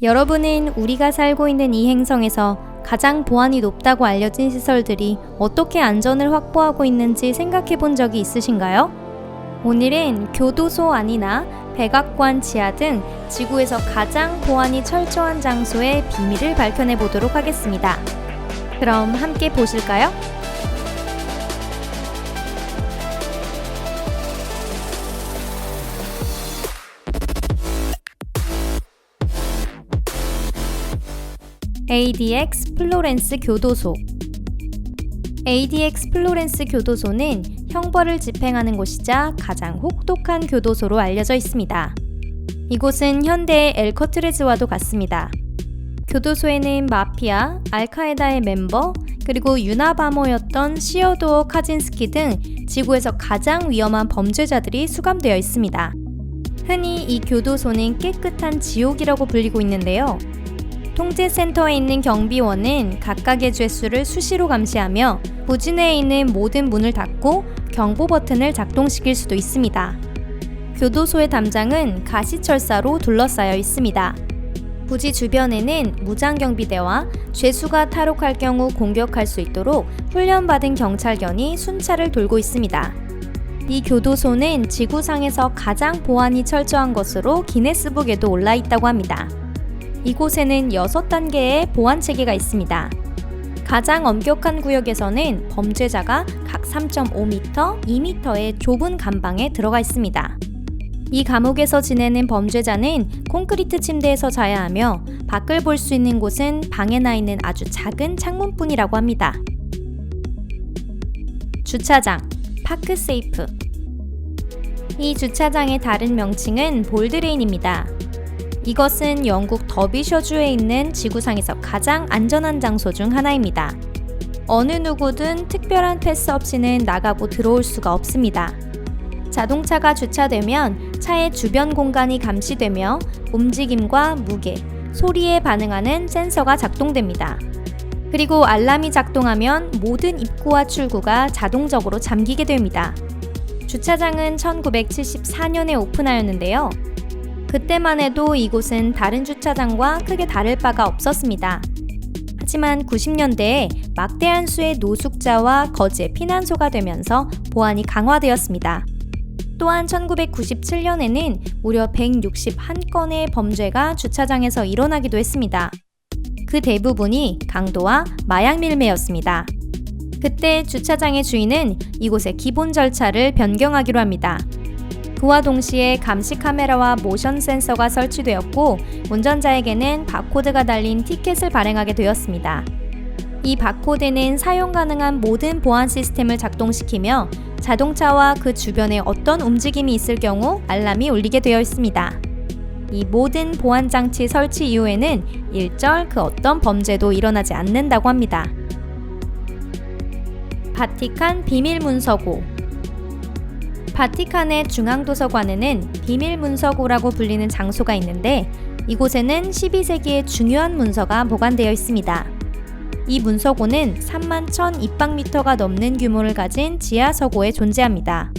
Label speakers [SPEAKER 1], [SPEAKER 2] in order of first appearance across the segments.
[SPEAKER 1] 여러분은 우리가 살고 있는 이 행성에서 가장 보안이 높다고 알려진 시설들이 어떻게 안전을 확보하고 있는지 생각해 본 적이 있으신가요? 오늘은 교도소 안이나 백악관 지하 등 지구에서 가장 보안이 철저한 장소의 비밀을 밝혀내 보도록 하겠습니다. 그럼 함께 보실까요? ADX 플로렌스 교도소. ADX 플로렌스 교도소는 형벌을 집행하는 곳이자 가장 혹독한 교도소로 알려져 있습니다. 이곳은 현대의 엘커트레즈와도 같습니다. 교도소에는 마피아, 알카에다의 멤버, 그리고 유나바머였던 시어도어 카진스키 등 지구에서 가장 위험한 범죄자들이 수감되어 있습니다. 흔히 이 교도소는 깨끗한 지옥이라고 불리고 있는데요. 통제센터에 있는 경비원은 각각의 죄수를 수시로 감시하며 부지 내에 있는 모든 문을 닫고 경보 버튼을 작동시킬 수도 있습니다. 교도소의 담장은 가시철사로 둘러싸여 있습니다. 부지 주변에는 무장경비대와 죄수가 탈옥할 경우 공격할 수 있도록 훈련받은 경찰견이 순찰을 돌고 있습니다. 이 교도소는 지구상에서 가장 보안이 철저한 것으로 기네스북에도 올라 있다고 합니다. 이곳에는 6단계의 보안 체계가 있습니다. 가장 엄격한 구역에서는 범죄자가 각 3.5m, 2m의 좁은 감방에 들어가 있습니다. 이 감옥에서 지내는 범죄자는 콘크리트 침대에서 자야 하며 밖을 볼 수 있는 곳은 방에 나 있는 아주 작은 창문뿐이라고 합니다. 주차장, 파크세이프. 이 주차장의 다른 명칭은 볼드레인입니다. 이것은 영국 더비셔주에 있는 지구상에서 가장 안전한 장소 중 하나입니다. 어느 누구든 특별한 패스 없이는 나가고 들어올 수가 없습니다. 자동차가 주차되면 차의 주변 공간이 감시되며 움직임과 무게, 소리에 반응하는 센서가 작동됩니다. 그리고 알람이 작동하면 모든 입구와 출구가 자동적으로 잠기게 됩니다. 주차장은 1974년에 오픈하였는데요. 그때만 해도 이곳은 다른 주차장과 크게 다를 바가 없었습니다. 하지만 90년대에 막대한 수의 노숙자와 거지의 피난소가 되면서 보안이 강화되었습니다. 또한 1997년에는 무려 161건의 범죄가 주차장에서 일어나기도 했습니다. 그 대부분이 강도와 마약 밀매였습니다. 그때 주차장의 주인은 이곳의 기본 절차를 변경하기로 합니다. 그와 동시에 감시 카메라와 모션 센서가 설치되었고 운전자에게는 바코드가 달린 티켓을 발행하게 되었습니다. 이 바코드는 사용 가능한 모든 보안 시스템을 작동시키며 자동차와 그 주변에 어떤 움직임이 있을 경우 알람이 울리게 되어 있습니다. 이 모든 보안 장치 설치 이후에는 일절 그 어떤 범죄도 일어나지 않는다고 합니다. 바티칸 비밀문서고. 바티칸의 중앙도서관에는 비밀문서고라고 불리는 장소가 있는데 이곳에는 12세기의 중요한 문서가 보관되어 있습니다. 이 문서고는 31,000입방미터가 넘는 규모를 가진 지하서고에 존재합니다.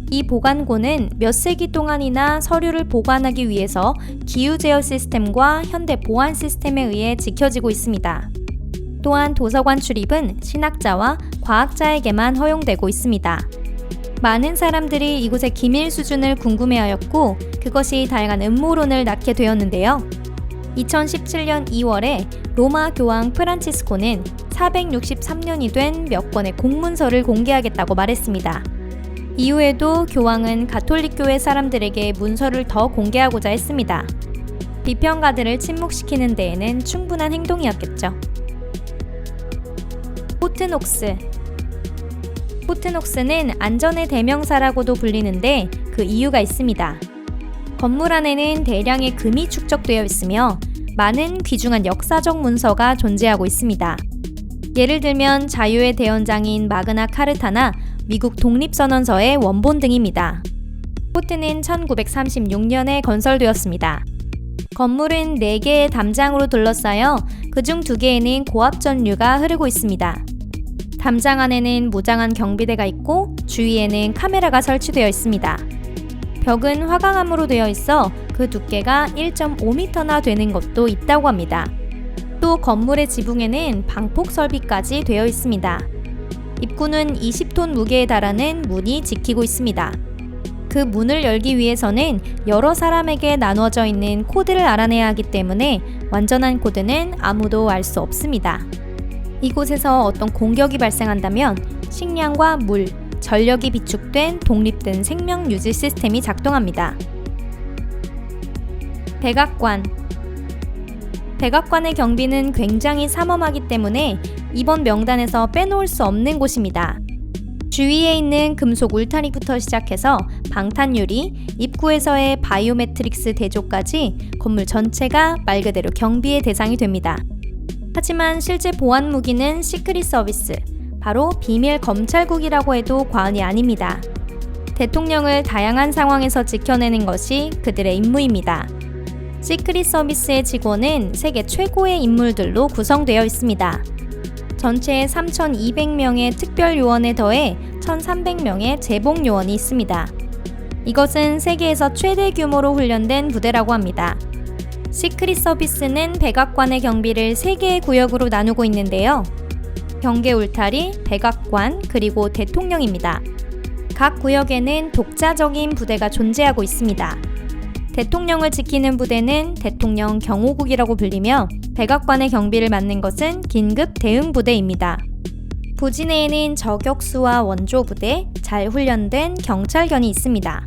[SPEAKER 1] 이 보관고는 몇 세기 동안이나 서류를 보관하기 위해서 기후-제어 시스템과 현대 보안 시스템에 의해 지켜지고 있습니다. 또한 도서관 출입은 신학자와 과학자에게만 허용되고 있습니다. 많은 사람들이 이곳의 기밀 수준을 궁금해하였고 그것이 다양한 음모론을 낳게 되었는데요. 2017년 2월에 로마 교황 프란치스코는 463년이 된 몇 권의 공문서를 공개하겠다고 말했습니다. 이후에도 교황은 가톨릭교회 사람들에게 문서를 더 공개하고자 했습니다. 비평가들을 침묵시키는 데에는 충분한 행동이었겠죠. 포트녹스. 포트녹스는 안전의 대명사라고도 불리는데 그 이유가 있습니다. 건물 안에는 대량의 금이 축적되어 있으며 많은 귀중한 역사적 문서가 존재하고 있습니다. 예를 들면 자유의 대헌장인 마그나 카르타나 미국 독립선언서의 원본 등입니다. 포트는 1936년에 건설되었습니다. 건물은 4개의 담장으로 둘러싸여 그중 2개에는 고압전류가 흐르고 있습니다. 담장 안에는 무장한 경비대가 있고 주위에는 카메라가 설치되어 있습니다. 벽은 화강암으로 되어 있어 그 두께가 1.5m나 되는 것도 있다고 합니다. 또 건물의 지붕에는 방폭 설비까지 되어 있습니다. 입구는 20톤 무게에 달하는 문이 지키고 있습니다. 그 문을 열기 위해서는 여러 사람에게 나눠져 있는 코드를 알아내야 하기 때문에 완전한 코드는 아무도 알 수 없습니다. 이곳에서 어떤 공격이 발생한다면 식량과 물, 전력이 비축된 독립된 생명 유지 시스템이 작동합니다. 백악관. 백악관의 경비는 굉장히 삼엄하기 때문에 이번 명단에서 빼놓을 수 없는 곳입니다. 주위에 있는 금속 울타리부터 시작해서 방탄유리, 입구에서의 바이오매트릭스 대조까지 건물 전체가 말 그대로 경비의 대상이 됩니다. 하지만 실제 보안 무기는 시크릿 서비스, 바로 비밀 검찰국이라고 해도 과언이 아닙니다. 대통령을 다양한 상황에서 지켜내는 것이 그들의 임무입니다. 시크릿 서비스의 직원은 세계 최고의 인물들로 구성되어 있습니다. 전체 3,200명의 특별 요원에 더해 1,300명의 제복 요원이 있습니다. 이것은 세계에서 최대 규모로 훈련된 부대라고 합니다. 시크릿 서비스는 백악관의 경비를 3개의 구역으로 나누고 있는데요. 경계 울타리, 백악관, 그리고 대통령입니다. 각 구역에는 독자적인 부대가 존재하고 있습니다. 대통령을 지키는 부대는 대통령 경호국이라고 불리며 백악관의 경비를 맡는 것은 긴급 대응 부대입니다. 부지 내에는 저격수와 원조 부대, 잘 훈련된 경찰견이 있습니다.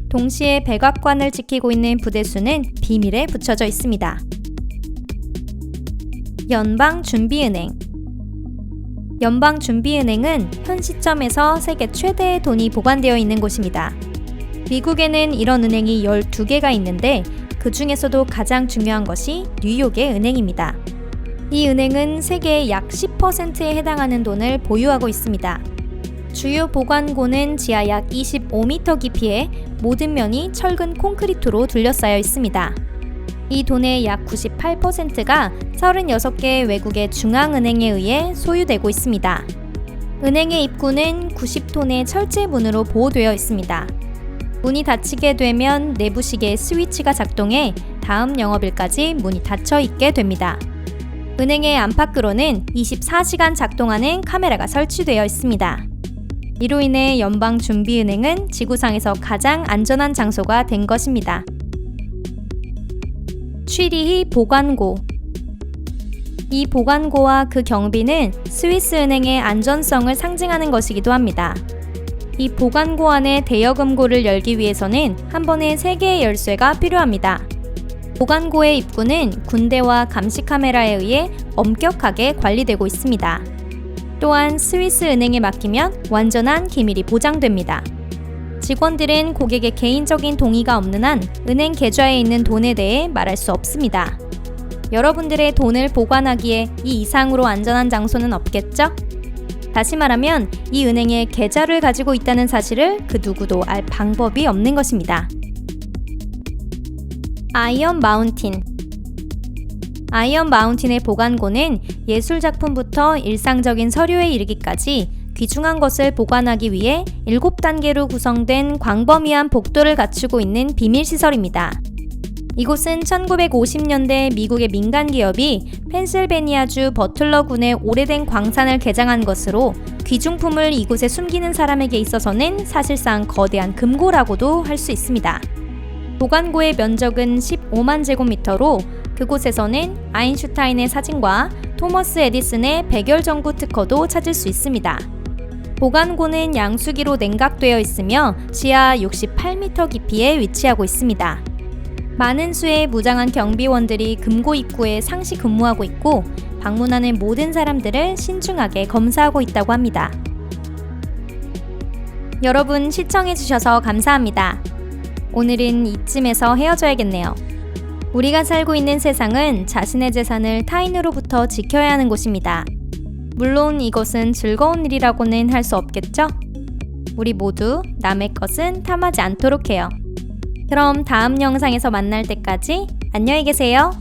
[SPEAKER 1] 동시에 백악관을 지키고 있는 부대 수는 비밀에 붙여져 있습니다. 연방준비은행. 연방준비은행은 현 시점에서 세계 최대의 돈이 보관되어 있는 곳입니다. 미국에는 이런 은행이 12개가 있는데 그 중에서도 가장 중요한 것이 뉴욕의 은행입니다. 이 은행은 세계의 약 10%에 해당하는 돈을 보유하고 있습니다. 주요 보관고는 지하 약 25m 깊이에 모든 면이 철근 콘크리트로 둘러싸여 있습니다. 이 돈의 약 98%가 36개의 외국의 중앙은행에 의해 소유되고 있습니다. 은행의 입구는 90톤의 철제문으로 보호되어 있습니다. 문이 닫히게 되면 내부 시계 스위치가 작동해 다음 영업일까지 문이 닫혀 있게 됩니다. 은행의 안팎으로는 24시간 작동하는 카메라가 설치되어 있습니다. 이로 인해 연방준비은행은 지구상에서 가장 안전한 장소가 된 것입니다. 취리히 보관고. 이 보관고와 그 경비는 스위스 은행의 안전성을 상징하는 것이기도 합니다. 이 보관고 안에 대여금고를 열기 위해서는 한 번에 3개의 열쇠가 필요합니다. 보관고의 입구는 군대와 감시 카메라에 의해 엄격하게 관리되고 있습니다. 또한 스위스 은행에 맡기면 완전한 기밀이 보장됩니다. 직원들은 고객의 개인적인 동의가 없는 한 은행 계좌에 있는 돈에 대해 말할 수 없습니다. 여러분들의 돈을 보관하기에 이 이상으로 안전한 장소는 없겠죠? 다시 말하면 이 은행에 계좌를 가지고 있다는 사실을 그 누구도 알 방법이 없는 것입니다. 아이언 마운틴. 아이언 마운틴의 보관고는 예술작품부터 일상적인 서류에 이르기까지 귀중한 것을 보관하기 위해 7단계로 구성된 광범위한 복도를 갖추고 있는 비밀시설입니다. 이곳은 1950년대 미국의 민간 기업이 펜실베니아주 버틀러군의 오래된 광산을 개장한 것으로 귀중품을 이곳에 숨기는 사람에게 있어서는 사실상 거대한 금고라고도 할 수 있습니다. 보관고의 면적은 15만 제곱미터로 그곳에서는 아인슈타인의 사진과 토머스 에디슨의 백열전구 특허도 찾을 수 있습니다. 보관고는 양수기로 냉각되어 있으며 지하 68m 깊이에 위치하고 있습니다. 많은 수의 무장한 경비원들이 금고 입구에 상시 근무하고 있고 방문하는 모든 사람들을 신중하게 검사하고 있다고 합니다. 여러분 시청해주셔서 감사합니다. 오늘은 이쯤에서 헤어져야겠네요. 우리가 살고 있는 세상은 자신의 재산을 타인으로부터 지켜야 하는 곳입니다. 물론 이것은 즐거운 일이라고는 할 수 없겠죠? 우리 모두 남의 것은 탐하지 않도록 해요. 그럼 다음 영상에서 만날 때까지 안녕히 계세요.